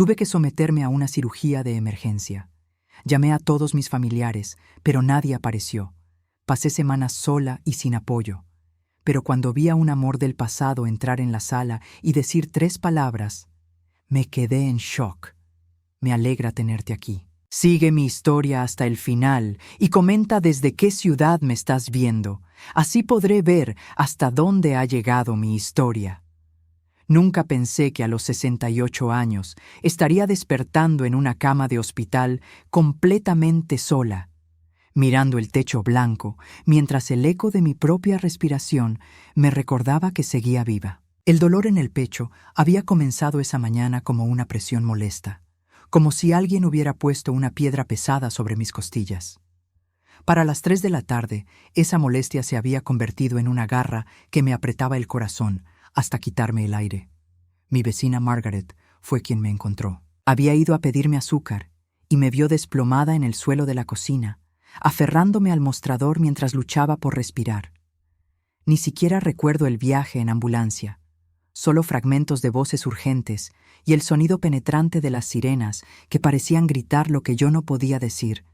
Tuve que someterme a una cirugía de emergencia. Llamé a todos mis familiares, pero nadie apareció. Pasé semanas sola y sin apoyo. Pero cuando vi a un amor del pasado entrar en la sala y decir 3 palabras, me quedé en shock. Me alegra tenerte aquí. Sigue mi historia hasta el final y comenta desde qué ciudad me estás viendo. Así podré ver hasta dónde ha llegado mi historia. Nunca pensé que a los 68 años estaría despertando en una cama de hospital completamente sola, mirando el techo blanco, mientras el eco de mi propia respiración me recordaba que seguía viva. El dolor en el pecho había comenzado esa mañana como una presión molesta, como si alguien hubiera puesto una piedra pesada sobre mis costillas. Para las 3 de la tarde, esa molestia se había convertido en una garra que me apretaba el corazón hasta quitarme el aire. Mi vecina Margaret fue quien me encontró. Había ido a pedirme azúcar y me vio desplomada en el suelo de la cocina, aferrándome al mostrador mientras luchaba por respirar. Ni siquiera recuerdo el viaje en ambulancia, solo fragmentos de voces urgentes y el sonido penetrante de las sirenas que parecían gritar lo que yo no podía decir.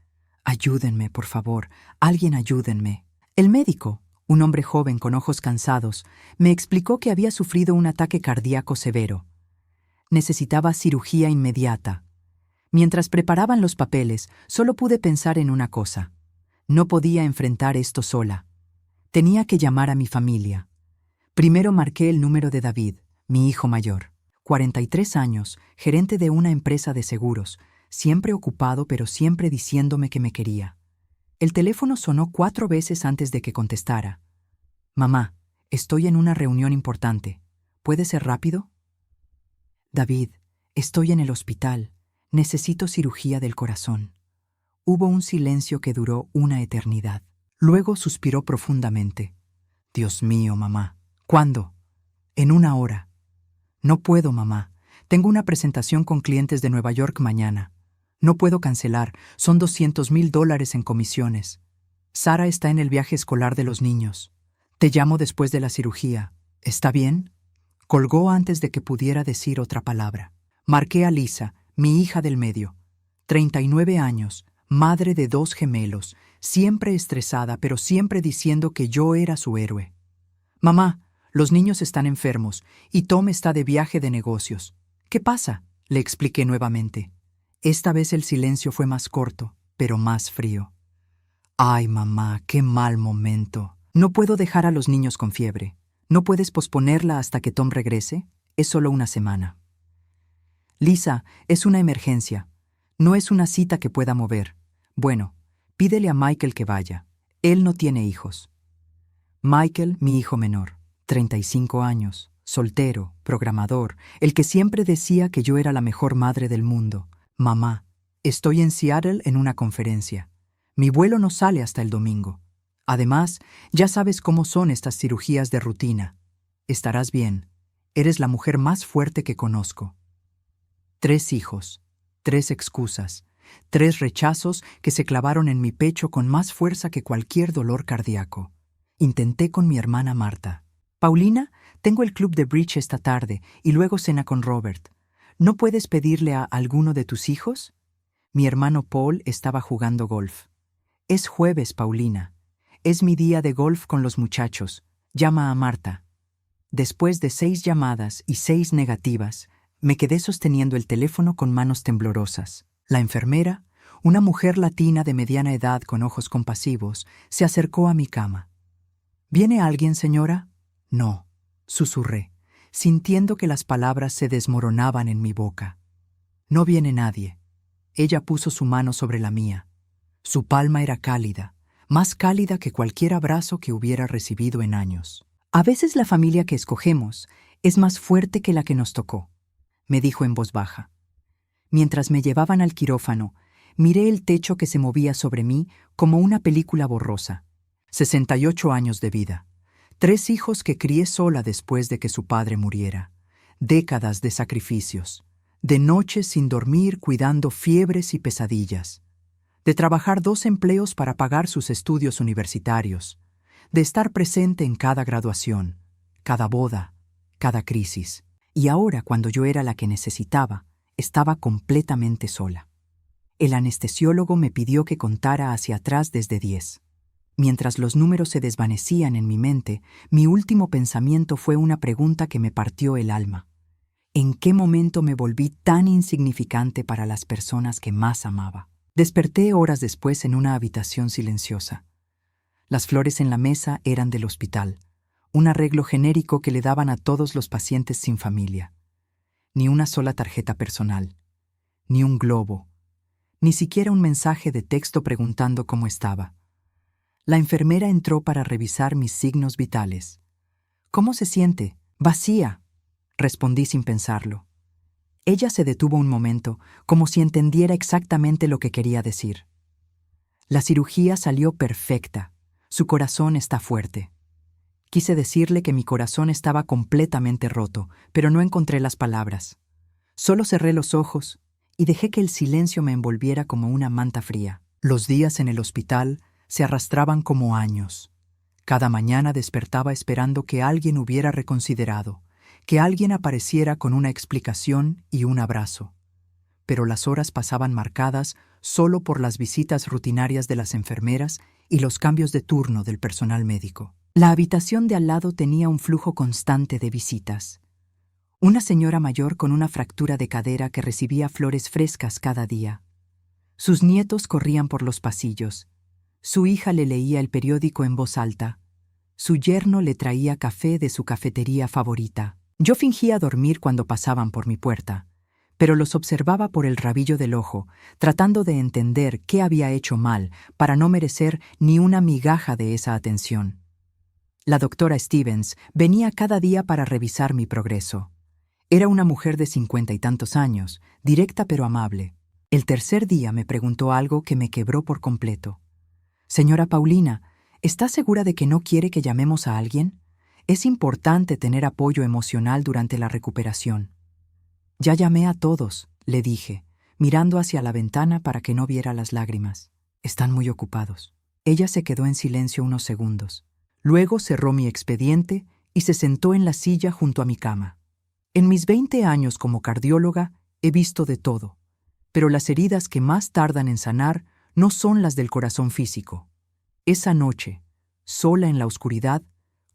«Ayúdenme, por favor, alguien ayúdenme». El médico, un hombre joven con ojos cansados, me explicó que había sufrido un ataque cardíaco severo. Necesitaba cirugía inmediata. Mientras preparaban los papeles, solo pude pensar en una cosa. No podía enfrentar esto sola. Tenía que llamar a mi familia. Primero marqué el número de David, mi hijo mayor. 43 años, gerente de una empresa de seguros, siempre ocupado pero siempre diciéndome que me quería. El teléfono sonó 4 veces antes de que contestara. «Mamá, estoy en una reunión importante. ¿Puede ser rápido?» «David, estoy en el hospital. Necesito cirugía del corazón». Hubo un silencio que duró una eternidad. Luego suspiró profundamente. «Dios mío, mamá. ¿Cuándo?» «En 1 hora». «No puedo, mamá. Tengo una presentación con clientes de Nueva York mañana. No puedo cancelar. Son $200,000 en comisiones. Sara está en el viaje escolar de los niños. Te llamo después de la cirugía. ¿Está bien?» Colgó antes de que pudiera decir otra palabra. Marqué a Lisa, mi hija del medio. 39 años, madre de 2 gemelos, siempre estresada, pero siempre diciendo que yo era su héroe. «Mamá, los niños están enfermos y Tom está de viaje de negocios. ¿Qué pasa?», le expliqué nuevamente. Esta vez el silencio fue más corto, pero más frío. «Ay, mamá, qué mal momento. No puedo dejar a los niños con fiebre. ¿No puedes posponerla hasta que Tom regrese? Es solo 1 semana». «Lisa, es una emergencia. No es una cita que pueda mover. Bueno, pídele a Michael que vaya. Él no tiene hijos». Michael, mi hijo menor, 35 años, soltero, programador, el que siempre decía que yo era la mejor madre del mundo. «Mamá, estoy en Seattle en una conferencia. Mi vuelo no sale hasta el domingo. Además, ya sabes cómo son estas cirugías de rutina. Estarás bien. Eres la mujer más fuerte que conozco». 3 hijos, 3 excusas, 3 rechazos que se clavaron en mi pecho con más fuerza que cualquier dolor cardíaco. Intenté con mi hermana Marta. «Paulina, tengo el club de bridge esta tarde y luego cena con Robert. ¿No puedes pedirle a alguno de tus hijos?» Mi hermano Paul estaba jugando golf. «Es jueves, Paulina. Es mi día de golf con los muchachos. Llama a Marta». Después de 6 llamadas y 6 negativas, me quedé sosteniendo el teléfono con manos temblorosas. La enfermera, una mujer latina de mediana edad con ojos compasivos, se acercó a mi cama. «¿Viene alguien, señora?» «No», susurré, sintiendo que las palabras se desmoronaban en mi boca. «No viene nadie». Ella puso su mano sobre la mía. Su palma era cálida, más cálida que cualquier abrazo que hubiera recibido en años. «A veces la familia que escogemos es más fuerte que la que nos tocó», me dijo en voz baja. Mientras me llevaban al quirófano, miré el techo que se movía sobre mí como una película borrosa. 68 años de vida. 3 hijos que crié sola después de que su padre muriera. Décadas de sacrificios. De noches sin dormir cuidando fiebres y pesadillas. De trabajar 2 empleos para pagar sus estudios universitarios. De estar presente en cada graduación, cada boda, cada crisis. Y ahora, cuando yo era la que necesitaba, estaba completamente sola. El anestesiólogo me pidió que contara hacia atrás desde 10. Mientras los números se desvanecían en mi mente, mi último pensamiento fue una pregunta que me partió el alma. ¿En qué momento me volví tan insignificante para las personas que más amaba? Desperté horas después en una habitación silenciosa. Las flores en la mesa eran del hospital, un arreglo genérico que le daban a todos los pacientes sin familia. Ni una sola tarjeta personal, ni un globo, ni siquiera un mensaje de texto preguntando cómo estaba. La enfermera entró para revisar mis signos vitales. «¿Cómo se siente? Vacía», respondí sin pensarlo. Ella se detuvo un momento, como si entendiera exactamente lo que quería decir. «La cirugía salió perfecta. Su corazón está fuerte». Quise decirle que mi corazón estaba completamente roto, pero no encontré las palabras. Solo cerré los ojos y dejé que el silencio me envolviera como una manta fría. Los días en el hospital se arrastraban como años. Cada mañana despertaba esperando que alguien hubiera reconsiderado, que alguien apareciera con una explicación y un abrazo. Pero las horas pasaban marcadas solo por las visitas rutinarias de las enfermeras y los cambios de turno del personal médico. La habitación de al lado tenía un flujo constante de visitas. Una señora mayor con una fractura de cadera que recibía flores frescas cada día. Sus nietos corrían por los pasillos. Su hija le leía el periódico en voz alta. Su yerno le traía café de su cafetería favorita. Yo fingía dormir cuando pasaban por mi puerta, pero los observaba por el rabillo del ojo, tratando de entender qué había hecho mal para no merecer ni una migaja de esa atención. La doctora Stevens venía cada día para revisar mi progreso. Era una mujer de 50 y tantos años, directa pero amable. El tercer día me preguntó algo que me quebró por completo. «Señora Paulina, ¿está segura de que no quiere que llamemos a alguien? Es importante tener apoyo emocional durante la recuperación». «Ya llamé a todos», le dije, mirando hacia la ventana para que no viera las lágrimas. «Están muy ocupados». Ella se quedó en silencio unos segundos. Luego cerró mi expediente y se sentó en la silla junto a mi cama. En mis 20 años como cardióloga he visto de todo, pero las heridas que más tardan en sanar no son las del corazón físico. Esa noche, sola en la oscuridad,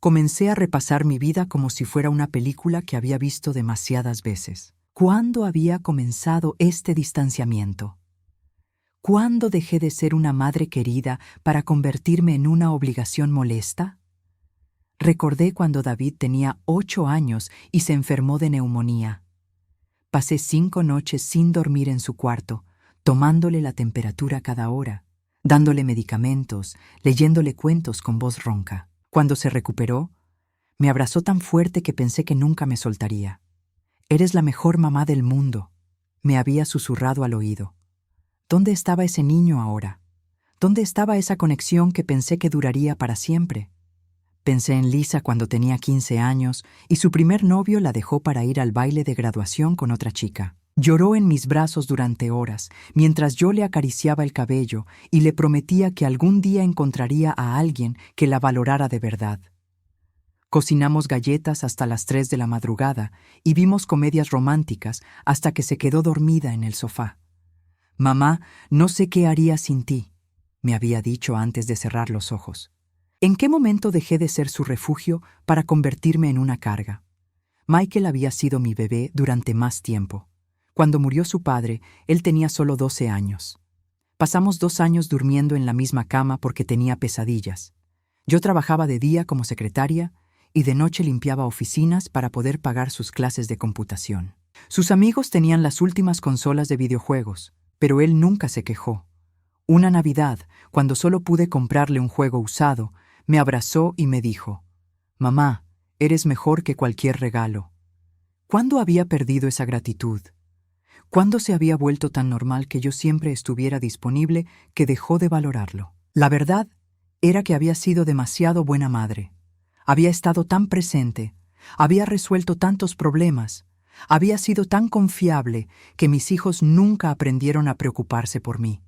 comencé a repasar mi vida como si fuera una película que había visto demasiadas veces. ¿Cuándo había comenzado este distanciamiento? ¿Cuándo dejé de ser una madre querida para convertirme en una obligación molesta? Recordé cuando David tenía 8 años y se enfermó de neumonía. Pasé 5 noches sin dormir en su cuarto, tomándole la temperatura cada hora, dándole medicamentos, leyéndole cuentos con voz ronca. Cuando se recuperó, me abrazó tan fuerte que pensé que nunca me soltaría. «Eres la mejor mamá del mundo», me había susurrado al oído. ¿Dónde estaba ese niño ahora? ¿Dónde estaba esa conexión que pensé que duraría para siempre? Pensé en Lisa cuando tenía 15 años y su primer novio la dejó para ir al baile de graduación con otra chica. Lloró en mis brazos durante horas, mientras yo le acariciaba el cabello y le prometía que algún día encontraría a alguien que la valorara de verdad. Cocinamos galletas hasta las 3 de la madrugada y vimos comedias románticas hasta que se quedó dormida en el sofá. «Mamá, no sé qué haría sin ti», me había dicho antes de cerrar los ojos. ¿En qué momento dejé de ser su refugio para convertirme en una carga? Michael había sido mi bebé durante más tiempo. Cuando murió su padre, él tenía solo 12 años. Pasamos 2 años durmiendo en la misma cama porque tenía pesadillas. Yo trabajaba de día como secretaria y de noche limpiaba oficinas para poder pagar sus clases de computación. Sus amigos tenían las últimas consolas de videojuegos, pero él nunca se quejó. Una Navidad, cuando solo pude comprarle un juego usado, me abrazó y me dijo: «Mamá, eres mejor que cualquier regalo». ¿Cuándo había perdido esa gratitud? ¿Cuándo se había vuelto tan normal que yo siempre estuviera disponible que dejó de valorarlo? La verdad era que había sido demasiado buena madre. Había estado tan presente, había resuelto tantos problemas, había sido tan confiable que mis hijos nunca aprendieron a preocuparse por mí.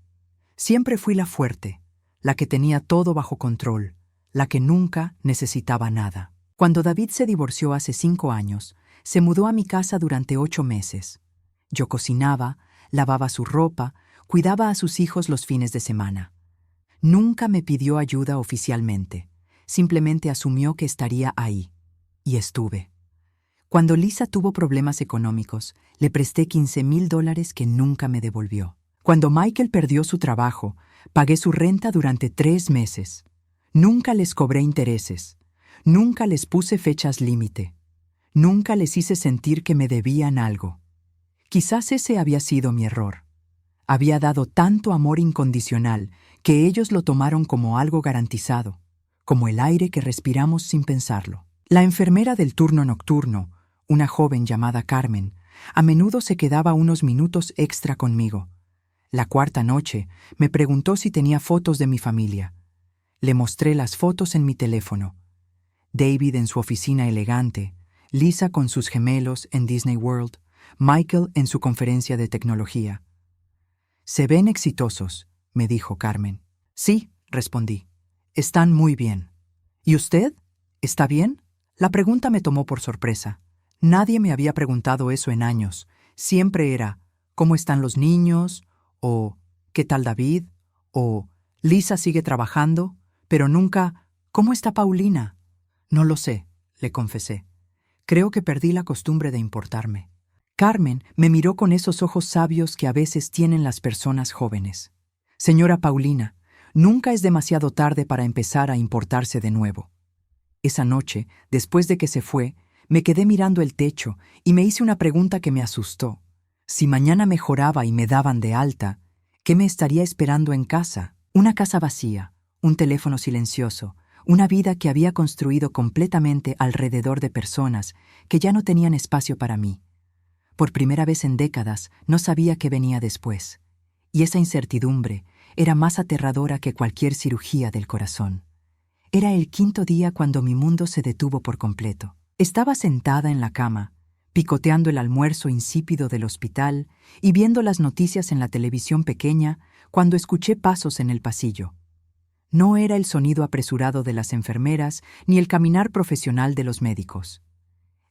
Siempre fui la fuerte, la que tenía todo bajo control, la que nunca necesitaba nada. Cuando David se divorció hace 5 años, se mudó a mi casa durante 8 meses. Yo cocinaba, lavaba su ropa, cuidaba a sus hijos los fines de semana. Nunca me pidió ayuda oficialmente, simplemente asumió que estaría ahí. Y estuve. Cuando Lisa tuvo problemas económicos, le presté $15,000 que nunca me devolvió. Cuando Michael perdió su trabajo, pagué su renta durante 3 meses. Nunca les cobré intereses. Nunca les puse fechas límite. Nunca les hice sentir que me debían algo. Quizás ese había sido mi error. Había dado tanto amor incondicional que ellos lo tomaron como algo garantizado, como el aire que respiramos sin pensarlo. La enfermera del turno nocturno, una joven llamada Carmen, a menudo se quedaba unos minutos extra conmigo. La cuarta noche me preguntó si tenía fotos de mi familia. Le mostré las fotos en mi teléfono. David en su oficina elegante, Lisa con sus gemelos en Disney World, Michael en su conferencia de tecnología. «Se ven exitosos», me dijo Carmen. «Sí», respondí. «Están muy bien». «¿Y usted? ¿Está bien?». La pregunta me tomó por sorpresa. Nadie me había preguntado eso en años. Siempre era, ¿cómo están los niños? O, ¿qué tal David? O, ¿Lisa sigue trabajando? Pero nunca, ¿cómo está Paulina? No lo sé, le confesé. Creo que perdí la costumbre de importarme. Carmen me miró con esos ojos sabios que a veces tienen las personas jóvenes. «Señora Paulina, nunca es demasiado tarde para empezar a importarse de nuevo». Esa noche, después de que se fue, me quedé mirando el techo y me hice una pregunta que me asustó. Si mañana mejoraba y me daban de alta, ¿qué me estaría esperando en casa? Una casa vacía, un teléfono silencioso, una vida que había construido completamente alrededor de personas que ya no tenían espacio para mí. Por primera vez en décadas, no sabía qué venía después. Y esa incertidumbre era más aterradora que cualquier cirugía del corazón. Era el 5.º día cuando mi mundo se detuvo por completo. Estaba sentada en la cama, picoteando el almuerzo insípido del hospital y viendo las noticias en la televisión pequeña cuando escuché pasos en el pasillo. No era el sonido apresurado de las enfermeras ni el caminar profesional de los médicos.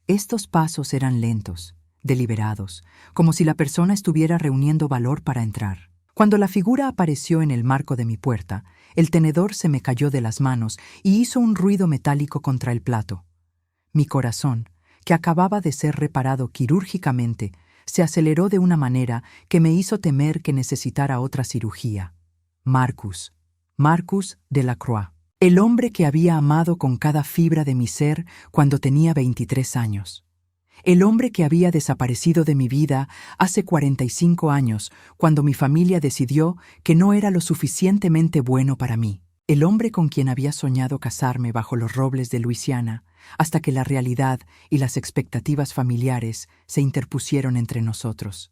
Estos pasos eran lentos, deliberados, como si la persona estuviera reuniendo valor para entrar. Cuando la figura apareció en el marco de mi puerta, el tenedor se me cayó de las manos y hizo un ruido metálico contra el plato. Mi corazón, que acababa de ser reparado quirúrgicamente, se aceleró de una manera que me hizo temer que necesitara otra cirugía. Marcus Delacroix, el hombre que había amado con cada fibra de mi ser cuando tenía 23 años. El hombre que había desaparecido de mi vida hace 45 años, cuando mi familia decidió que no era lo suficientemente bueno para mí. El hombre con quien había soñado casarme bajo los robles de Luisiana, hasta que la realidad y las expectativas familiares se interpusieron entre nosotros.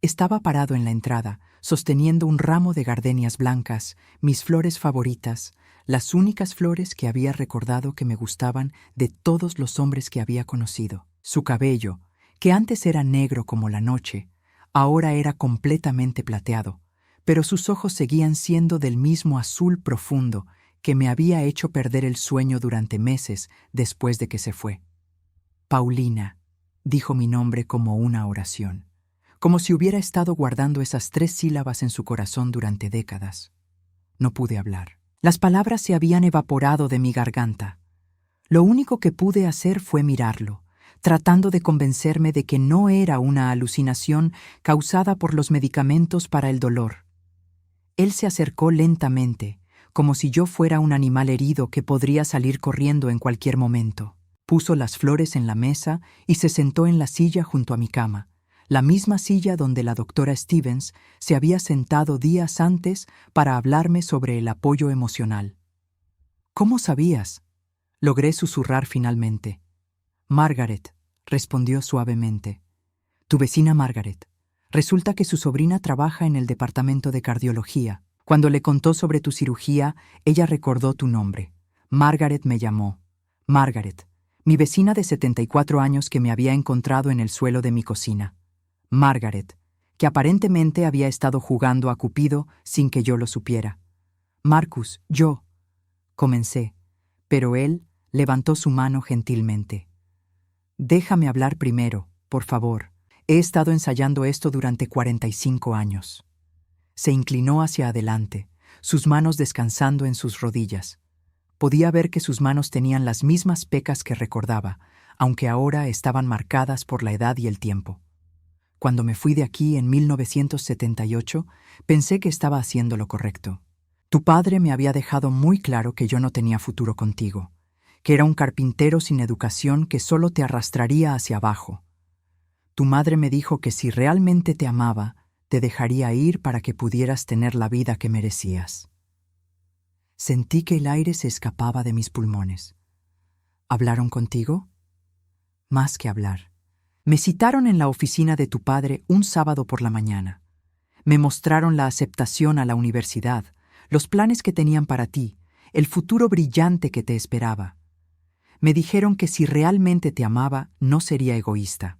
Estaba parado en la entrada, sosteniendo un ramo de gardenias blancas, mis flores favoritas, las únicas flores que había recordado que me gustaban de todos los hombres que había conocido. Su cabello, que antes era negro como la noche, ahora era completamente plateado, pero sus ojos seguían siendo del mismo azul profundo que me había hecho perder el sueño durante meses después de que se fue. Paulina, dijo mi nombre como una oración, como si hubiera estado guardando esas 3 sílabas en su corazón durante décadas. No pude hablar. Las palabras se habían evaporado de mi garganta. Lo único que pude hacer fue mirarlo, tratando de convencerme de que no era una alucinación causada por los medicamentos para el dolor. Él se acercó lentamente, como si yo fuera un animal herido que podría salir corriendo en cualquier momento. Puso las flores en la mesa y se sentó en la silla junto a mi cama, la misma silla donde la doctora Stevens se había sentado días antes para hablarme sobre el apoyo emocional. «¿Cómo sabías?», logré susurrar finalmente. «Margaret», respondió suavemente. «Tu vecina Margaret. Resulta que su sobrina trabaja en el departamento de cardiología. Cuando le contó sobre tu cirugía, ella recordó tu nombre. Margaret me llamó. Margaret, mi vecina de 74 años que me había encontrado en el suelo de mi cocina. Margaret, que aparentemente había estado jugando a Cupido sin que yo lo supiera. Marcus, yo», comencé, pero él levantó su mano gentilmente. «Déjame hablar primero, por favor. He estado ensayando esto durante 45 años. Se inclinó hacia adelante, sus manos descansando en sus rodillas. Podía ver que sus manos tenían las mismas pecas que recordaba, aunque ahora estaban marcadas por la edad y el tiempo. Cuando me fui de aquí en 1978, pensé que estaba haciendo lo correcto. Tu padre me había dejado muy claro que yo no tenía futuro contigo, que era un carpintero sin educación que solo te arrastraría hacia abajo. Tu madre me dijo que si realmente te amaba, te dejaría ir para que pudieras tener la vida que merecías. Sentí que el aire se escapaba de mis pulmones. ¿Hablaron contigo? Más que hablar. Me citaron en la oficina de tu padre un sábado por la mañana. Me mostraron la aceptación a la universidad, los planes que tenían para ti, el futuro brillante que te esperaba. Me dijeron que si realmente te amaba, no sería egoísta.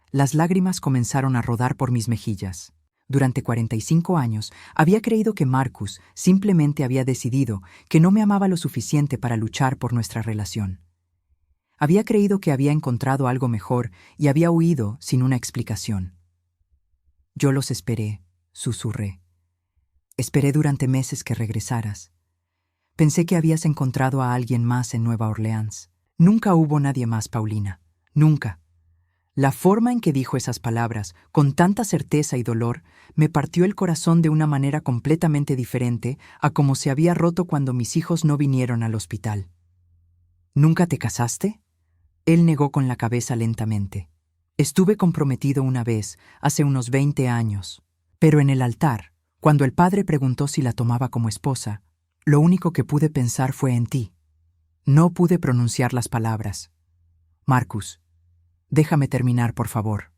Las lágrimas comenzaron a rodar por mis mejillas. Durante 45 años había creído que Marcus simplemente había decidido que no me amaba lo suficiente para luchar por nuestra relación. Había creído que había encontrado algo mejor y había huido sin una explicación. Yo los esperé, susurré. Esperé durante meses que regresaras. Pensé que habías encontrado a alguien más en Nueva Orleans. Nunca hubo nadie más, Paulina. Nunca. La forma en que dijo esas palabras, con tanta certeza y dolor, me partió el corazón de una manera completamente diferente a como se había roto cuando mis hijos no vinieron al hospital. ¿Nunca te casaste? Él negó con la cabeza lentamente. Estuve comprometido una vez, hace unos 20 años. Pero en el altar, cuando el padre preguntó si la tomaba como esposa, lo único que pude pensar fue en ti. No pude pronunciar las palabras. Marcus, déjame terminar, por favor.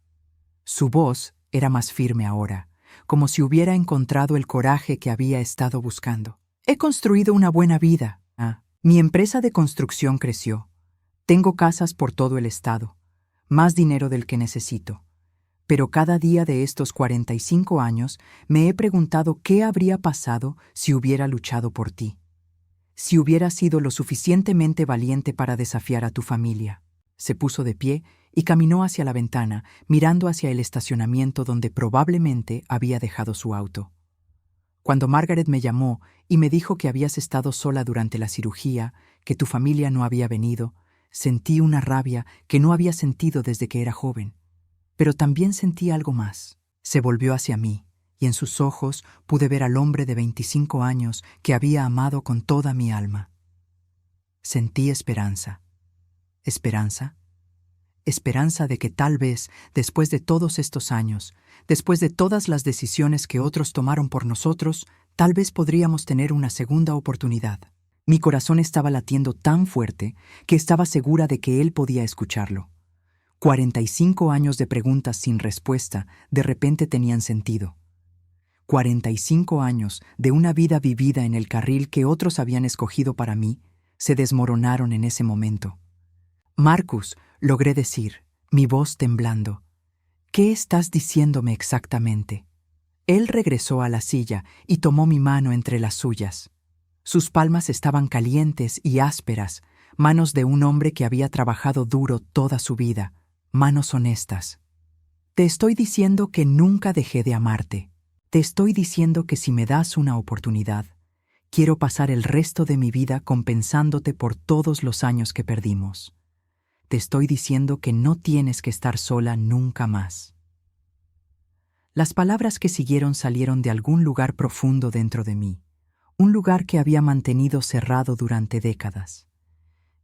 Su voz era más firme ahora, como si hubiera encontrado el coraje que había estado buscando. He construido una buena vida. Mi empresa de construcción creció. Tengo casas por todo el estado, más dinero del que necesito. Pero cada día de estos 45 años me he preguntado qué habría pasado si hubiera luchado por ti. Si hubiera sido lo suficientemente valiente para desafiar a tu familia. Se puso de pie y caminó hacia la ventana, mirando hacia el estacionamiento donde probablemente había dejado su auto. Cuando Margaret me llamó y me dijo que habías estado sola durante la cirugía, que tu familia no había venido, sentí una rabia que no había sentido desde que era joven. Pero también sentí algo más. Se volvió hacia mí, y en sus ojos pude ver al hombre de 25 años que había amado con toda mi alma. Sentí esperanza. ¿Esperanza? Esperanza de que tal vez, después de todos estos años, después de todas las decisiones que otros tomaron por nosotros, tal vez podríamos tener una segunda oportunidad. Mi corazón estaba latiendo tan fuerte que estaba segura de que él podía escucharlo. 45 años de preguntas sin respuesta de repente tenían sentido. 45 años de una vida vivida en el carril que otros habían escogido para mí se desmoronaron en ese momento. Marcus, logré decir, mi voz temblando. ¿Qué estás diciéndome exactamente? Él regresó a la silla y tomó mi mano entre las suyas. Sus palmas estaban calientes y ásperas, manos de un hombre que había trabajado duro toda su vida, manos honestas. Te estoy diciendo que nunca dejé de amarte. Te estoy diciendo que si me das una oportunidad, quiero pasar el resto de mi vida compensándote por todos los años que perdimos. Te estoy diciendo que no tienes que estar sola nunca más. Las palabras que siguieron salieron de algún lugar profundo dentro de mí, un lugar que había mantenido cerrado durante décadas.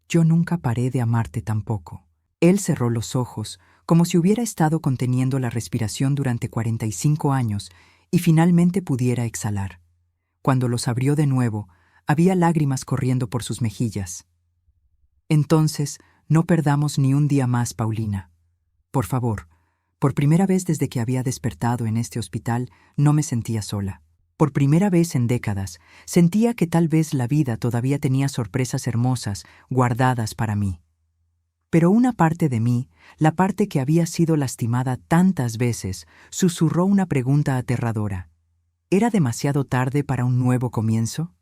Yo nunca paré de amarte tampoco. Él cerró los ojos, como si hubiera estado conteniendo la respiración durante 45 años y finalmente pudiera exhalar. Cuando los abrió de nuevo, había lágrimas corriendo por sus mejillas. Entonces, no perdamos ni un día más, Paulina. Por favor, por primera vez desde que había despertado en este hospital, no me sentía sola. Por primera vez en décadas, sentía que tal vez la vida todavía tenía sorpresas hermosas guardadas para mí. Pero una parte de mí, la parte que había sido lastimada tantas veces, susurró una pregunta aterradora. ¿Era demasiado tarde para un nuevo comienzo?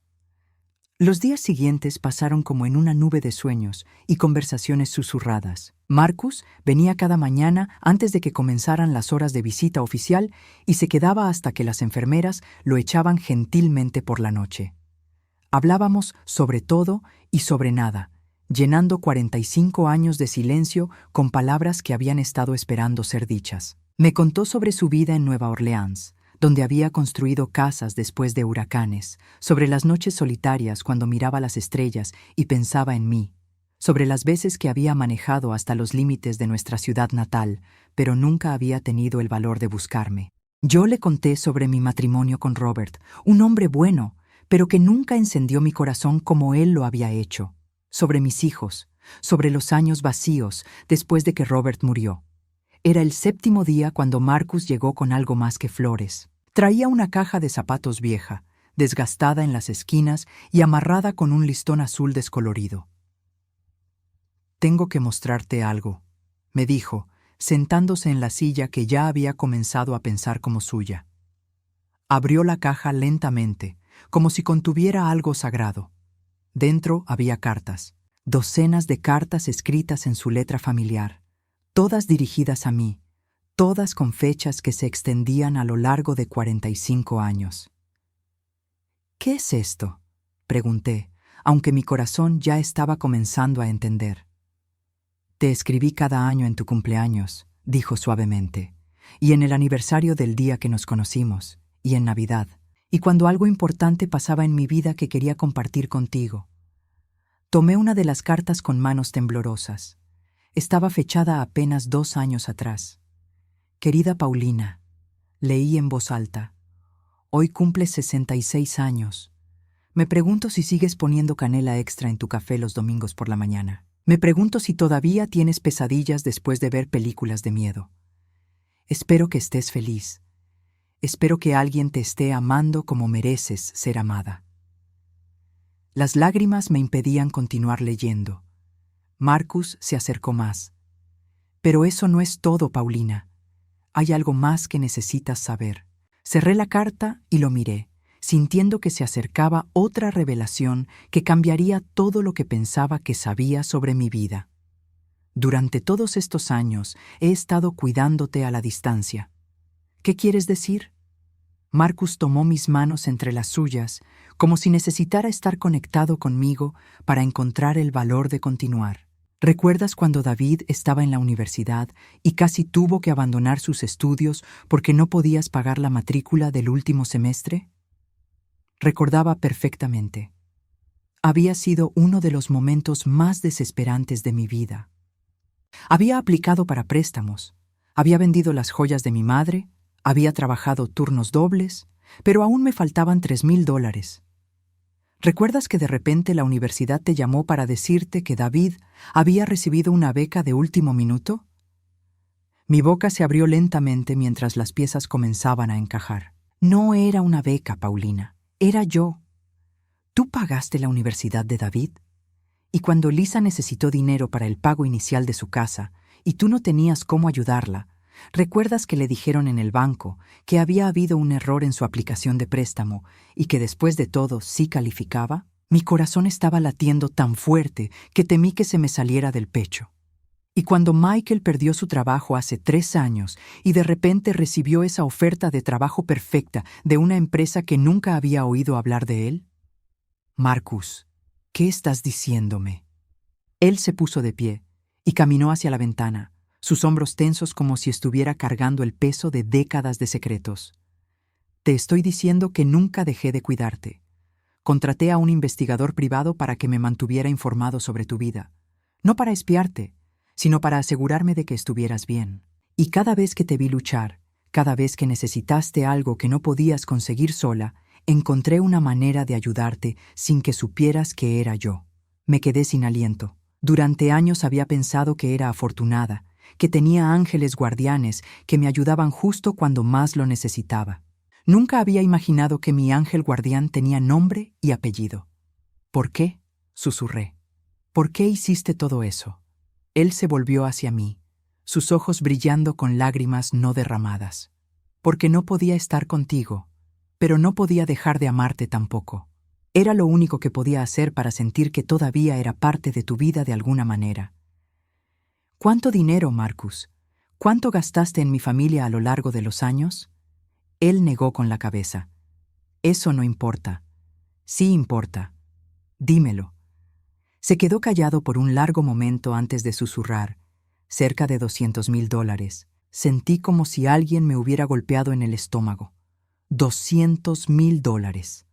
Los días siguientes pasaron como en una nube de sueños y conversaciones susurradas. Marcus venía cada mañana antes de que comenzaran las horas de visita oficial y se quedaba hasta que las enfermeras lo echaban gentilmente por la noche. Hablábamos sobre todo y sobre nada, llenando 45 años de silencio con palabras que habían estado esperando ser dichas. Me contó sobre su vida en Nueva Orleans, donde había construido casas después de huracanes, sobre las noches solitarias cuando miraba las estrellas y pensaba en mí, sobre las veces que había manejado hasta los límites de nuestra ciudad natal, pero nunca había tenido el valor de buscarme. Yo le conté sobre mi matrimonio con Robert, un hombre bueno, pero que nunca encendió mi corazón como él lo había hecho, sobre mis hijos, sobre los años vacíos después de que Robert murió. Era el 7º día cuando Marcus llegó con algo más que flores. Traía una caja de zapatos vieja, desgastada en las esquinas y amarrada con un listón azul descolorido. «Tengo que mostrarte algo», me dijo, sentándose en la silla que ya había comenzado a pensar como suya. Abrió la caja lentamente, como si contuviera algo sagrado. Dentro había cartas, docenas de cartas escritas en su letra familiar, todas dirigidas a mí, todas con fechas que se extendían a lo largo de 45 años. «¿Qué es esto?», pregunté, aunque mi corazón ya estaba comenzando a entender. «Te escribí cada año en tu cumpleaños», dijo suavemente, «y en el aniversario del día que nos conocimos, y en Navidad, y cuando algo importante pasaba en mi vida que quería compartir contigo». Tomé una de las cartas con manos temblorosas. Estaba fechada apenas 2 años atrás. «Querida Paulina», leí en voz alta, «hoy cumples 66 años. Me pregunto si sigues poniendo canela extra en tu café los domingos por la mañana. Me pregunto si todavía tienes pesadillas después de ver películas de miedo. Espero que estés feliz. Espero que alguien te esté amando como mereces ser amada». Las lágrimas me impedían continuar leyendo. Marcus se acercó más. «Pero eso no es todo, Paulina. Hay algo más que necesitas saber». Cerré la carta y lo miré, sintiendo que se acercaba otra revelación que cambiaría todo lo que pensaba que sabía sobre mi vida. «Durante todos estos años he estado cuidándote a la distancia». «¿Qué quieres decir?». Marcus tomó mis manos entre las suyas, como si necesitara estar conectado conmigo para encontrar el valor de continuar. «¿Recuerdas cuando David estaba en la universidad y casi tuvo que abandonar sus estudios porque no podías pagar la matrícula del último semestre?». Recordaba perfectamente. Había sido uno de los momentos más desesperantes de mi vida. Había aplicado para préstamos, había vendido las joyas de mi madre, había trabajado turnos dobles, pero aún me faltaban $3,000. ¿Recuerdas que de repente la universidad te llamó para decirte que David había recibido una beca de último minuto? Mi boca se abrió lentamente mientras las piezas comenzaban a encajar. «No era una beca, Paulina. Era yo. ¿Tú pagaste la universidad de David? Y cuando Lisa necesitó dinero para el pago inicial de su casa y tú no tenías cómo ayudarla, ¿recuerdas que le dijeron en el banco que había habido un error en su aplicación de préstamo y que después de todo sí calificaba? Mi corazón estaba latiendo tan fuerte que temí que se me saliera del pecho. Y cuando Michael perdió su trabajo hace 3 años y de repente recibió esa oferta de trabajo perfecta de una empresa que nunca había oído hablar de él. «Marcus, ¿qué estás diciéndome?». Él se puso de pie y caminó hacia la ventana, sus hombros tensos como si estuviera cargando el peso de décadas de secretos. «Te estoy diciendo que nunca dejé de cuidarte. Contraté a un investigador privado para que me mantuviera informado sobre tu vida, no para espiarte, sino para asegurarme de que estuvieras bien. Y cada vez que te vi luchar, cada vez que necesitaste algo que no podías conseguir sola, encontré una manera de ayudarte sin que supieras que era yo». Me quedé sin aliento. Durante años había pensado que era afortunada, que tenía ángeles guardianes que me ayudaban justo cuando más lo necesitaba. Nunca había imaginado que mi ángel guardián tenía nombre y apellido. «¿Por qué?», susurré. «¿Por qué hiciste todo eso?». Él se volvió hacia mí, sus ojos brillando con lágrimas no derramadas. «Porque no podía estar contigo, pero no podía dejar de amarte tampoco». Era lo único que podía hacer para sentir que todavía era parte de tu vida de alguna manera. ¿Cuánto dinero, Marcus? ¿Cuánto gastaste en mi familia a lo largo de los años? Él negó con la cabeza. Eso no importa. Sí importa. Dímelo. Se quedó callado por un largo momento antes de susurrar. Cerca de $200,000. Sentí como si alguien me hubiera golpeado en el estómago. $200,000.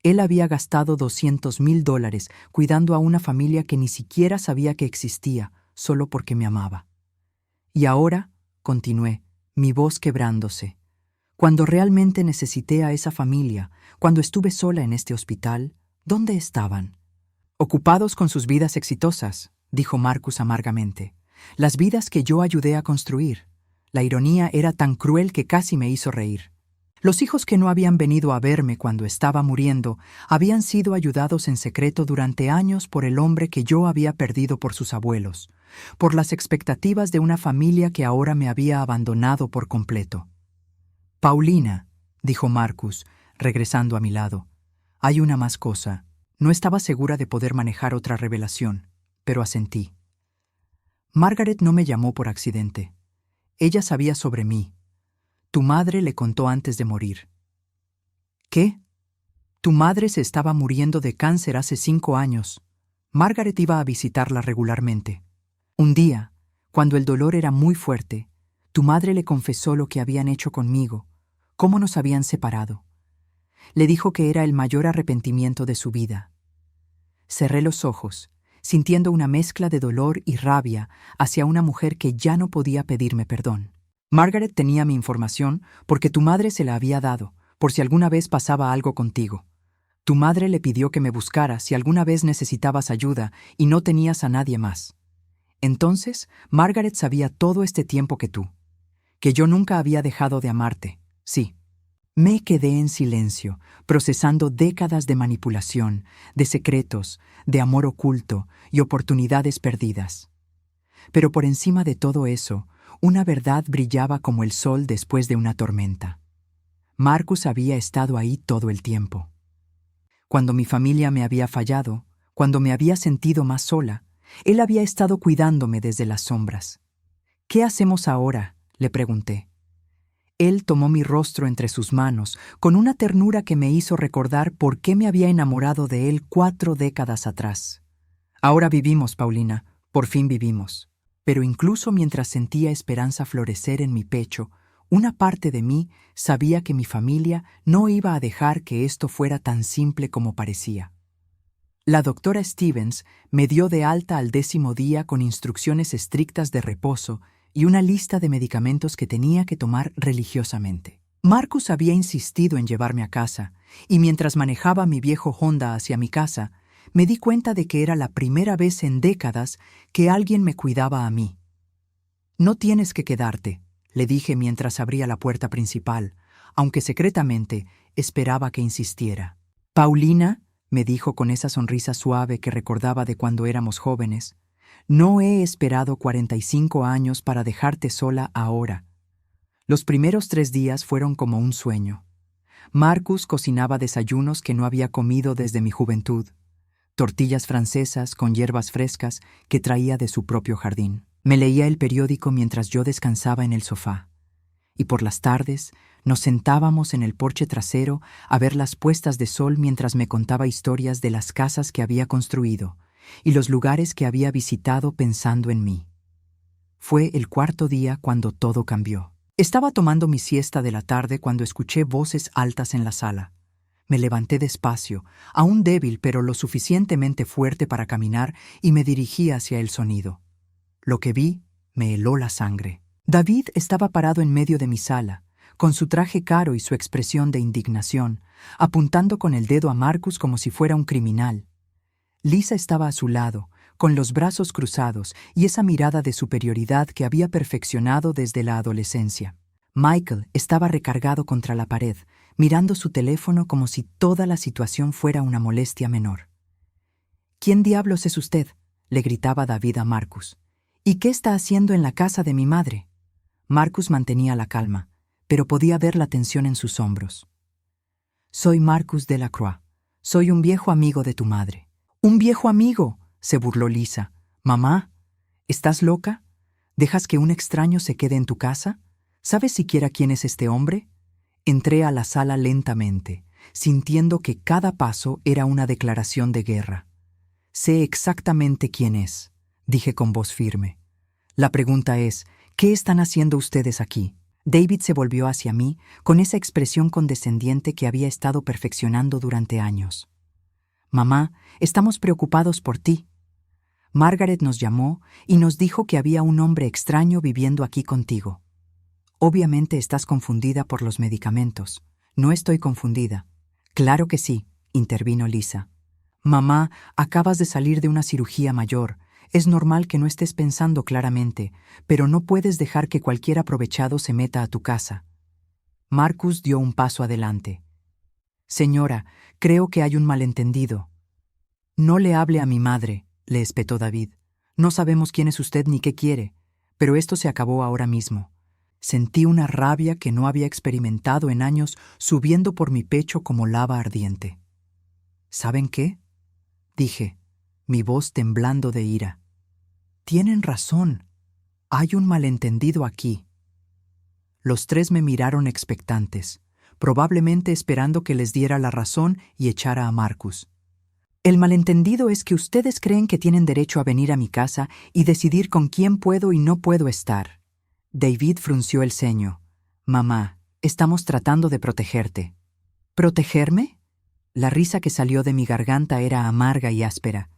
Él había gastado $200,000 cuidando a una familia que ni siquiera sabía que existía, solo porque me amaba. Y ahora, continué, mi voz quebrándose, cuando realmente necesité a esa familia, cuando estuve sola en este hospital, ¿dónde estaban? Ocupados con sus vidas exitosas, dijo Marcus amargamente. Las vidas que yo ayudé a construir. La ironía era tan cruel que casi me hizo reír. Los hijos que no habían venido a verme cuando estaba muriendo habían sido ayudados en secreto durante años por el hombre que yo había perdido por sus abuelos, por las expectativas de una familia que ahora me había abandonado por completo. Paulina, dijo Marcus, regresando a mi lado, hay una más cosa. No estaba segura de poder manejar otra revelación, pero asentí. Margaret no me llamó por accidente. Ella sabía sobre mí. Tu madre le contó antes de morir. ¿Qué? Tu madre se estaba muriendo de cáncer hace 5 años. Margaret iba a visitarla regularmente. Un día, cuando el dolor era muy fuerte, tu madre le confesó lo que habían hecho conmigo, cómo nos habían separado. Le dijo que era el mayor arrepentimiento de su vida. Cerré los ojos, sintiendo una mezcla de dolor y rabia hacia una mujer que ya no podía pedirme perdón. Margaret tenía mi información porque tu madre se la había dado, por si alguna vez pasaba algo contigo. Tu madre le pidió que me buscara si alguna vez necesitabas ayuda y no tenías a nadie más. Entonces, Margaret sabía todo este tiempo que tú, que yo nunca había dejado de amarte, sí. Me quedé en silencio, procesando décadas de manipulación, de secretos, de amor oculto y oportunidades perdidas. Pero por encima de todo eso, una verdad brillaba como el sol después de una tormenta. Marcus había estado ahí todo el tiempo. Cuando mi familia me había fallado, cuando me había sentido más sola, él había estado cuidándome desde las sombras. ¿Qué hacemos ahora?, le pregunté. Él tomó mi rostro entre sus manos, con una ternura que me hizo recordar por qué me había enamorado de él 4 décadas atrás. Ahora vivimos, Paulina, por fin vivimos. Pero incluso mientras sentía esperanza florecer en mi pecho, una parte de mí sabía que mi familia no iba a dejar que esto fuera tan simple como parecía. La doctora Stevens me dio de alta al 10º día con instrucciones estrictas de reposo y una lista de medicamentos que tenía que tomar religiosamente. Marcus había insistido en llevarme a casa, y mientras manejaba mi viejo Honda hacia mi casa, me di cuenta de que era la primera vez en décadas que alguien me cuidaba a mí. No tienes que quedarte, le dije mientras abría la puerta principal, aunque secretamente esperaba que insistiera. Paulina, me dijo con esa sonrisa suave que recordaba de cuando éramos jóvenes, no he esperado 45 años para dejarte sola ahora. Los primeros 3 días fueron como un sueño. Marcus cocinaba desayunos que no había comido desde mi juventud. Tortillas francesas con hierbas frescas que traía de su propio jardín. Me leía el periódico mientras yo descansaba en el sofá. Y por las tardes nos sentábamos en el porche trasero a ver las puestas de sol mientras me contaba historias de las casas que había construido y los lugares que había visitado pensando en mí. Fue el 4.º día cuando todo cambió. Estaba tomando mi siesta de la tarde cuando escuché voces altas en la sala. Me levanté despacio, aún débil pero lo suficientemente fuerte para caminar, y me dirigí hacia el sonido. Lo que vi me heló la sangre. David estaba parado en medio de mi sala, con su traje caro y su expresión de indignación, apuntando con el dedo a Marcus como si fuera un criminal. Lisa estaba a su lado, con los brazos cruzados y esa mirada de superioridad que había perfeccionado desde la adolescencia. Michael estaba recargado contra la pared, mirando su teléfono como si toda la situación fuera una molestia menor. ¿Quién diablos es usted?, le gritaba David a Marcus. ¿Y qué está haciendo en la casa de mi madre? Marcus mantenía la calma, pero podía ver la tensión en sus hombros. Soy Marcus Delacroix. Soy un viejo amigo de tu madre. ¡Un viejo amigo!, se burló Lisa. Mamá, ¿estás loca? ¿Dejas que un extraño se quede en tu casa? ¿Sabes siquiera quién es este hombre? Entré a la sala lentamente, sintiendo que cada paso era una declaración de guerra. Sé exactamente quién es, dije con voz firme. La pregunta es, ¿qué están haciendo ustedes aquí? David se volvió hacia mí con esa expresión condescendiente que había estado perfeccionando durante años. Mamá, estamos preocupados por ti. Margaret nos llamó y nos dijo que había un hombre extraño viviendo aquí contigo. Obviamente estás confundida por los medicamentos. No estoy confundida. Claro que sí, intervino Lisa. Mamá, acabas de salir de una cirugía mayor. Es normal que no estés pensando claramente, pero no puedes dejar que cualquier aprovechado se meta a tu casa. Marcus dio un paso adelante. Señora, creo que hay un malentendido. No le hable a mi madre, le espetó David. No sabemos quién es usted ni qué quiere, pero esto se acabó ahora mismo. Sentí una rabia que no había experimentado en años subiendo por mi pecho como lava ardiente. ¿Saben qué?, dije, mi voz temblando de ira. Tienen razón. Hay un malentendido aquí. Los tres me miraron expectantes, probablemente esperando que les diera la razón y echara a Marcus. El malentendido es que ustedes creen que tienen derecho a venir a mi casa y decidir con quién puedo y no puedo estar. David frunció el ceño. Mamá, estamos tratando de protegerte. ¿Protegerme? La risa que salió de mi garganta era amarga y áspera.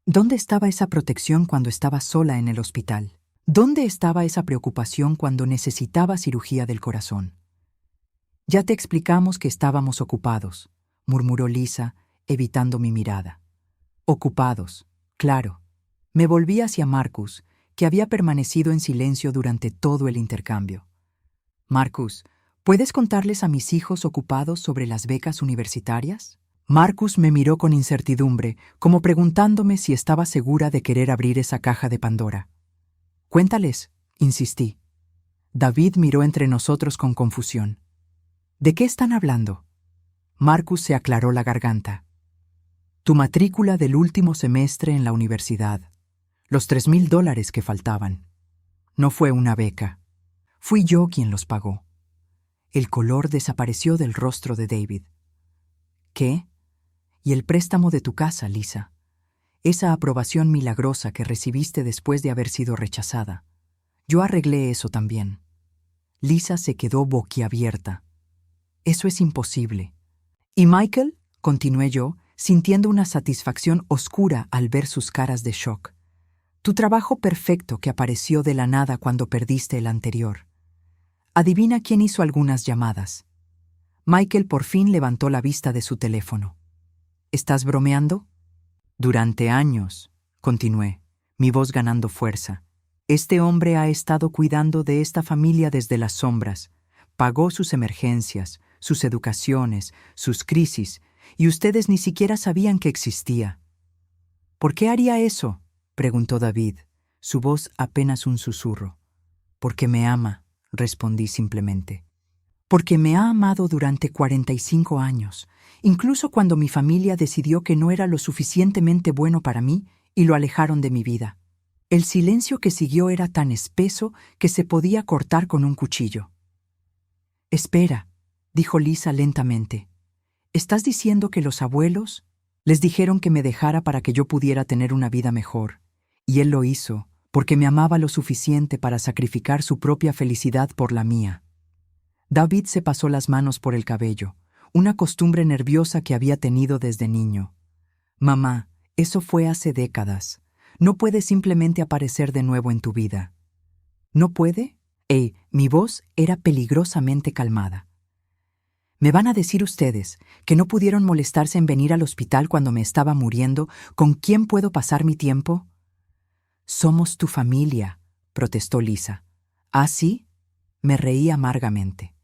¿Dónde estaba esa protección cuando estaba sola en el hospital? ¿Dónde estaba esa preocupación cuando necesitaba cirugía del corazón? Ya te explicamos que estábamos ocupados, murmuró Lisa, evitando mi mirada. Ocupados, claro. Me volví hacia Marcus, que había permanecido en silencio durante todo el intercambio. Marcus, ¿puedes contarles a mis hijos ocupados sobre las becas universitarias? Marcus me miró con incertidumbre, como preguntándome si estaba segura de querer abrir esa caja de Pandora. Cuéntales, insistí. David miró entre nosotros con confusión. ¿De qué están hablando? Marcus se aclaró la garganta. Tu matrícula del último semestre en la universidad. Los $3,000 que faltaban. No fue una beca. Fui yo quien los pagó. El color desapareció del rostro de David. ¿Qué? Y el préstamo de tu casa, Lisa. Esa aprobación milagrosa que recibiste después de haber sido rechazada. Yo arreglé eso también. Lisa se quedó boquiabierta. Eso es imposible. ¿Y Michael? Continué yo, sintiendo una satisfacción oscura al ver sus caras de shock. Tu trabajo perfecto que apareció de la nada cuando perdiste el anterior. Adivina quién hizo algunas llamadas. Michael por fin levantó la vista de su teléfono. ¿Estás bromeando? Durante años, continué, mi voz ganando fuerza. Este hombre ha estado cuidando de esta familia desde las sombras. Pagó sus emergencias, sus educaciones, sus crisis, y ustedes ni siquiera sabían que existía. ¿Por qué haría eso?, preguntó David, su voz apenas un susurro. Porque me ama, respondí simplemente. Porque me ha amado durante 45 años, incluso cuando mi familia decidió que no era lo suficientemente bueno para mí y lo alejaron de mi vida. El silencio que siguió era tan espeso que se podía cortar con un cuchillo. Espera, dijo Lisa lentamente. ¿Estás diciendo que los abuelos les dijeron que me dejara para que yo pudiera tener una vida mejor? Y él lo hizo porque me amaba lo suficiente para sacrificar su propia felicidad por la mía. David se pasó las manos por el cabello, una costumbre nerviosa que había tenido desde niño. Mamá, eso fue hace décadas. No puede simplemente aparecer de nuevo en tu vida. ¿No puede? Mi voz era peligrosamente calmada. ¿Me van a decir ustedes que no pudieron molestarse en venir al hospital cuando me estaba muriendo? ¿Con quién puedo pasar mi tiempo? Somos tu familia, protestó Lisa. ¿Ah, sí? Me reí amargamente.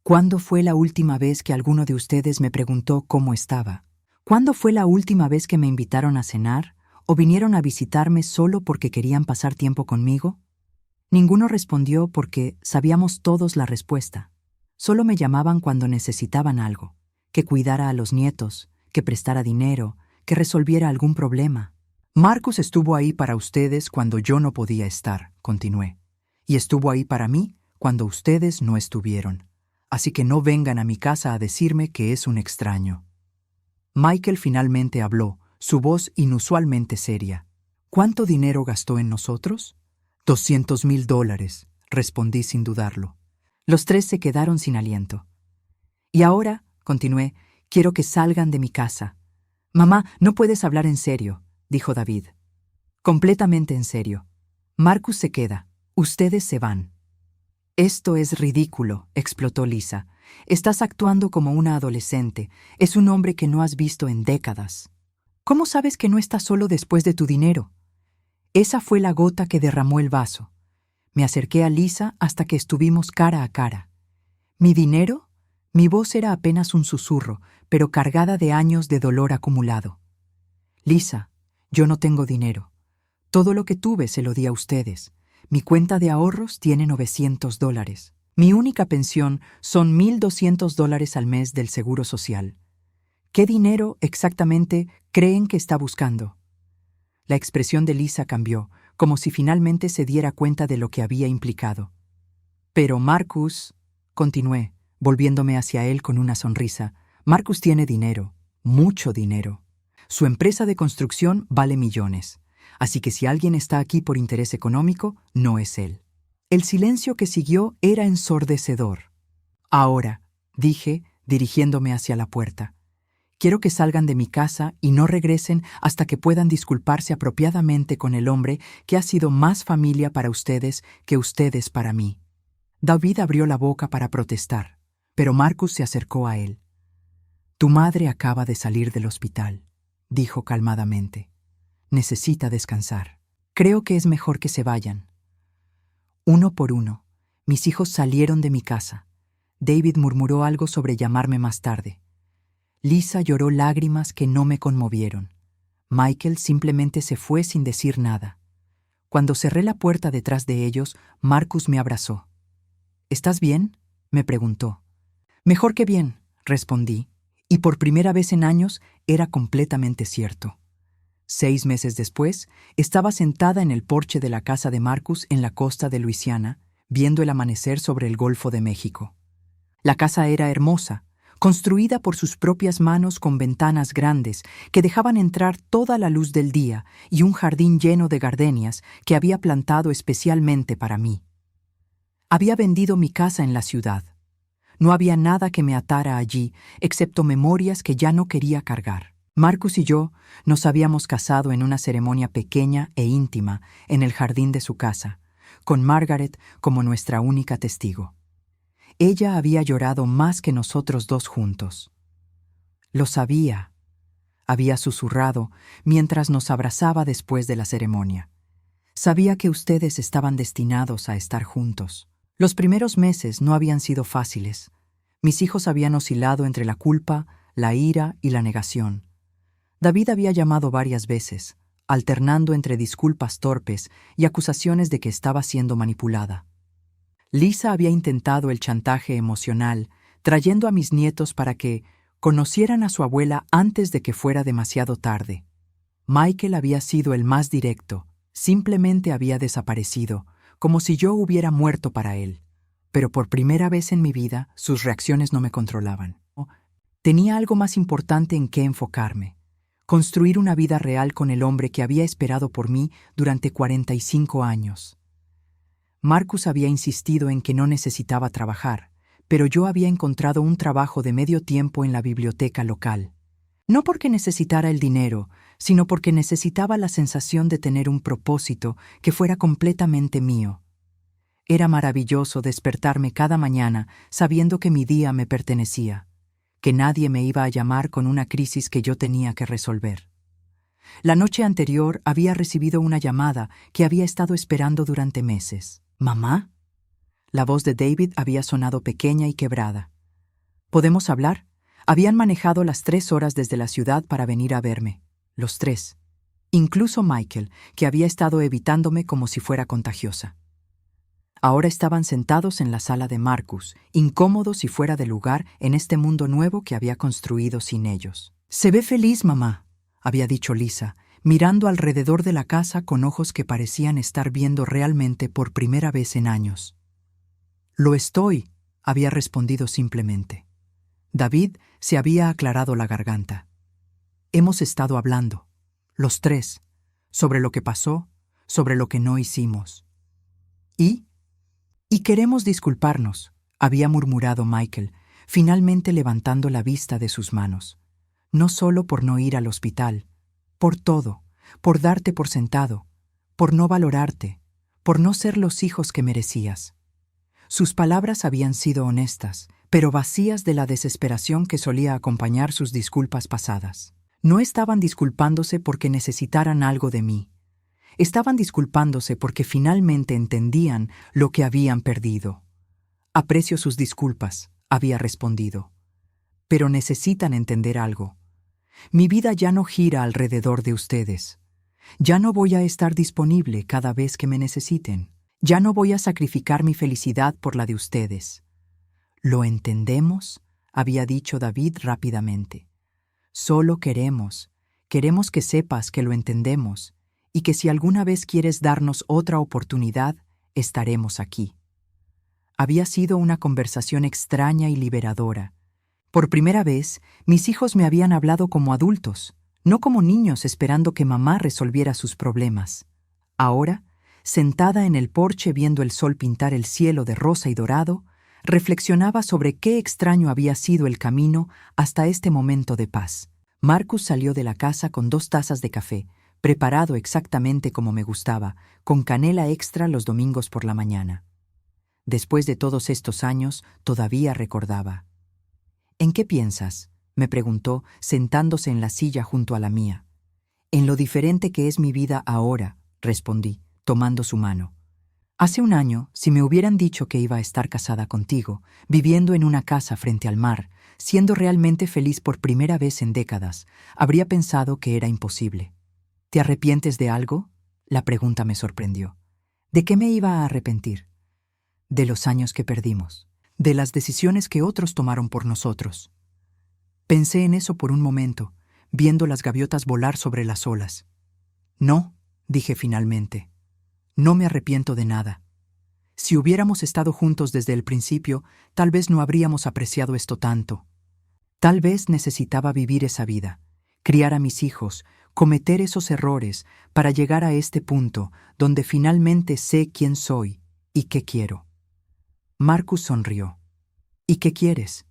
¿Cuándo fue la última vez que alguno de ustedes me preguntó cómo estaba? ¿Cuándo fue la última vez que me invitaron a cenar o vinieron a visitarme solo porque querían pasar tiempo conmigo? Ninguno respondió porque sabíamos todos la respuesta. Solo me llamaban cuando necesitaban algo, que cuidara a los nietos, que prestara dinero, que resolviera algún problema. Marcus estuvo ahí para ustedes cuando yo no podía estar, continué, y estuvo ahí para mí cuando ustedes no estuvieron. Así que no vengan a mi casa a decirme que es un extraño. Michael finalmente habló, su voz inusualmente seria. ¿Cuánto dinero gastó en nosotros? $200,000, respondí sin dudarlo. Los tres se quedaron sin aliento. Y ahora, continué, quiero que salgan de mi casa. Mamá, no puedes hablar en serio, dijo David. Completamente en serio. Marcus se queda. Ustedes se van. Esto es ridículo, explotó Lisa. Estás actuando como una adolescente. Es un hombre que no has visto en décadas. ¿Cómo sabes que no está solo después de tu dinero? Esa fue la gota que derramó el vaso. Me acerqué a Lisa hasta que estuvimos cara a cara. ¿Mi dinero? Mi voz era apenas un susurro, pero cargada de años de dolor acumulado. Lisa, yo no tengo dinero. Todo lo que tuve se lo di a ustedes. Mi cuenta de ahorros tiene $900. Mi única pensión son $1,200 al mes del Seguro Social. ¿Qué dinero exactamente creen que está buscando? La expresión de Lisa cambió, como si finalmente se diera cuenta de lo que había implicado. Pero Marcus, continué, volviéndome hacia él con una sonrisa, Marcus tiene dinero, mucho dinero. Su empresa de construcción vale millones, así que si alguien está aquí por interés económico, no es él. El silencio que siguió era ensordecedor. Ahora, dije, dirigiéndome hacia la puerta, quiero que salgan de mi casa y no regresen hasta que puedan disculparse apropiadamente con el hombre que ha sido más familia para ustedes que ustedes para mí. David abrió la boca para protestar, pero Marcus se acercó a él. Tu madre acaba de salir del hospital, dijo calmadamente. Necesita descansar. Creo que es mejor que se vayan. Uno por uno, mis hijos salieron de mi casa. David murmuró algo sobre llamarme más tarde. Lisa lloró lágrimas que no me conmovieron. Michael simplemente se fue sin decir nada. Cuando cerré la puerta detrás de ellos, Marcus me abrazó. ¿Estás bien?, me preguntó. Mejor que bien, respondí, y por primera vez en años era completamente cierto. 6 meses después, estaba sentada en el porche de la casa de Marcus en la costa de Luisiana, viendo el amanecer sobre el Golfo de México. La casa era hermosa, construida por sus propias manos con ventanas grandes que dejaban entrar toda la luz del día y un jardín lleno de gardenias que había plantado especialmente para mí. Había vendido mi casa en la ciudad. No había nada que me atara allí, excepto memorias que ya no quería cargar. Marcus y yo nos habíamos casado en una ceremonia pequeña e íntima en el jardín de su casa, con Margaret como nuestra única testigo. Ella había llorado más que nosotros dos juntos. Lo sabía, había susurrado mientras nos abrazaba después de la ceremonia. Sabía que ustedes estaban destinados a estar juntos. Los primeros meses no habían sido fáciles. Mis hijos habían oscilado entre la culpa, la ira y la negación. David había llamado varias veces, alternando entre disculpas torpes y acusaciones de que estaba siendo manipulada. Lisa había intentado el chantaje emocional, trayendo a mis nietos para que conocieran a su abuela antes de que fuera demasiado tarde. Michael había sido el más directo, simplemente había desaparecido, como si yo hubiera muerto para él. Pero por primera vez en mi vida, sus reacciones no me controlaban. Tenía algo más importante en qué enfocarme: construir una vida real con el hombre que había esperado por mí durante 45 años. Marcus había insistido en que no necesitaba trabajar, pero yo había encontrado un trabajo de medio tiempo en la biblioteca local. No porque necesitara el dinero, sino porque necesitaba la sensación de tener un propósito que fuera completamente mío. Era maravilloso despertarme cada mañana sabiendo que mi día me pertenecía, que nadie me iba a llamar con una crisis que yo tenía que resolver. La noche anterior había recibido una llamada que había estado esperando durante meses. ¿Mamá? La voz de David había sonado pequeña y quebrada. ¿Podemos hablar? Habían manejado las 3 horas desde la ciudad para venir a verme, los tres. Incluso Michael, que había estado evitándome como si fuera contagiosa. Ahora estaban sentados en la sala de Marcus, incómodos y fuera de lugar en este mundo nuevo que había construido sin ellos. Se ve feliz, mamá, había dicho Lisa, mirando alrededor de la casa con ojos que parecían estar viendo realmente por primera vez en años. Lo estoy, había respondido simplemente. David se había aclarado la garganta. Hemos estado hablando, los tres, sobre lo que pasó, sobre lo que no hicimos. ¿Y? Y queremos disculparnos, había murmurado Michael, finalmente levantando la vista de sus manos. No solo por no ir al hospital, por todo, por darte por sentado, por no valorarte, por no ser los hijos que merecías. Sus palabras habían sido honestas, pero vacías de la desesperación que solía acompañar sus disculpas pasadas. No estaban disculpándose porque necesitaran algo de mí. Estaban disculpándose porque finalmente entendían lo que habían perdido. Aprecio sus disculpas, había respondido. Pero necesitan entender algo. Mi vida ya no gira alrededor de ustedes. Ya no voy a estar disponible cada vez que me necesiten. Ya no voy a sacrificar mi felicidad por la de ustedes. ¿Lo entendemos?, había dicho David rápidamente. Solo queremos que sepas que lo entendemos y que si alguna vez quieres darnos otra oportunidad, estaremos aquí. Había sido una conversación extraña y liberadora. Por primera vez, mis hijos me habían hablado como adultos, no como niños esperando que mamá resolviera sus problemas. Ahora, sentada en el porche viendo el sol pintar el cielo de rosa y dorado, reflexionaba sobre qué extraño había sido el camino hasta este momento de paz. Marcus salió de la casa con 2 tazas de café, preparado exactamente como me gustaba, con canela extra los domingos por la mañana. Después de todos estos años, todavía recordaba. ¿En qué piensas?, me preguntó, sentándose en la silla junto a la mía. En lo diferente que es mi vida ahora, respondí, tomando su mano. Hace un año, si me hubieran dicho que iba a estar casada contigo, viviendo en una casa frente al mar, siendo realmente feliz por primera vez en décadas, habría pensado que era imposible. ¿Te arrepientes de algo?, la pregunta me sorprendió. ¿De qué me iba a arrepentir? De los años que perdimos, de las decisiones que otros tomaron por nosotros. Pensé en eso por un momento, viendo las gaviotas volar sobre las olas. No, dije finalmente. No me arrepiento de nada. Si hubiéramos estado juntos desde el principio, tal vez no habríamos apreciado esto tanto. Tal vez necesitaba vivir esa vida, criar a mis hijos, cometer esos errores para llegar a este punto donde finalmente sé quién soy y qué quiero. Marcus sonrió. ¿Y qué quieres?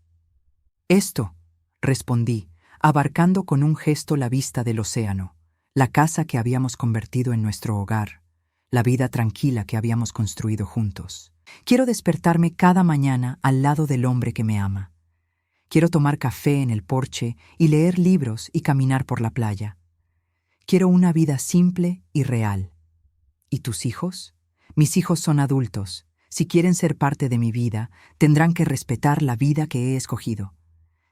Esto, respondí, abarcando con un gesto la vista del océano, la casa que habíamos convertido en nuestro hogar, la vida tranquila que habíamos construido juntos. Quiero despertarme cada mañana al lado del hombre que me ama. Quiero tomar café en el porche y leer libros y caminar por la playa. Quiero una vida simple y real. ¿Y tus hijos? Mis hijos son adultos. Si quieren ser parte de mi vida, tendrán que respetar la vida que he escogido.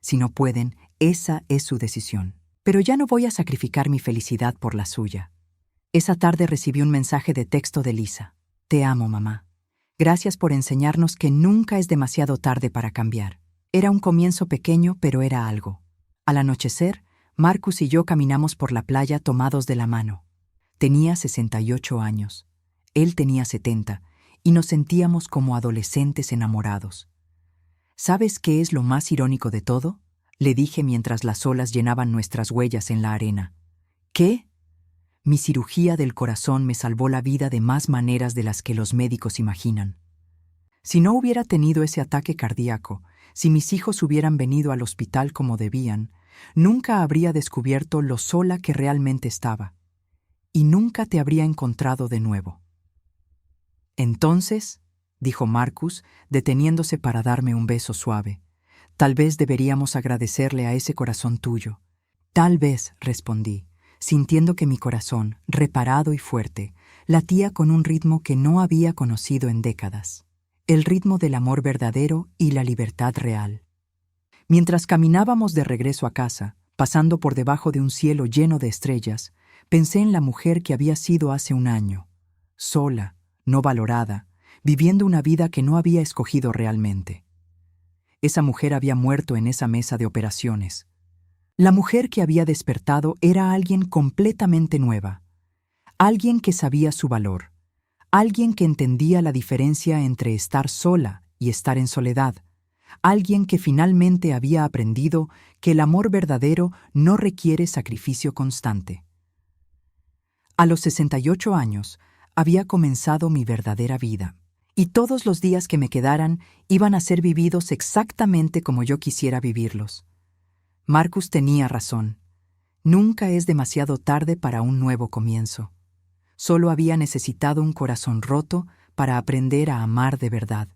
Si no pueden, esa es su decisión. Pero ya no voy a sacrificar mi felicidad por la suya. Esa tarde recibí un mensaje de texto de Lisa. Te amo, mamá. Gracias por enseñarnos que nunca es demasiado tarde para cambiar. Era un comienzo pequeño, pero era algo. Al anochecer, Marcus y yo caminamos por la playa tomados de la mano. Tenía 68 años. Él tenía 70, y nos sentíamos como adolescentes enamorados. ¿Sabes qué es lo más irónico de todo?, le dije mientras las olas llenaban nuestras huellas en la arena. ¿Qué? Mi cirugía del corazón me salvó la vida de más maneras de las que los médicos imaginan. Si no hubiera tenido ese ataque cardíaco, si mis hijos hubieran venido al hospital como debían, nunca habría descubierto lo sola que realmente estaba. Y nunca te habría encontrado de nuevo. Entonces, dijo Marcus, deteniéndose para darme un beso suave, tal vez deberíamos agradecerle a ese corazón tuyo. Tal vez, respondí, sintiendo que mi corazón, reparado y fuerte, latía con un ritmo que no había conocido en décadas. El ritmo del amor verdadero y la libertad real. Mientras caminábamos de regreso a casa, pasando por debajo de un cielo lleno de estrellas, pensé en la mujer que había sido hace un año, sola, no valorada, viviendo una vida que no había escogido realmente. Esa mujer había muerto en esa mesa de operaciones. La mujer que había despertado era alguien completamente nueva, alguien que sabía su valor, alguien que entendía la diferencia entre estar sola y estar en soledad, alguien que finalmente había aprendido que el amor verdadero no requiere sacrificio constante. A los 68 años había comenzado mi verdadera vida, y todos los días que me quedaran iban a ser vividos exactamente como yo quisiera vivirlos. Marcus tenía razón. Nunca es demasiado tarde para un nuevo comienzo. Solo había necesitado un corazón roto para aprender a amar de verdad.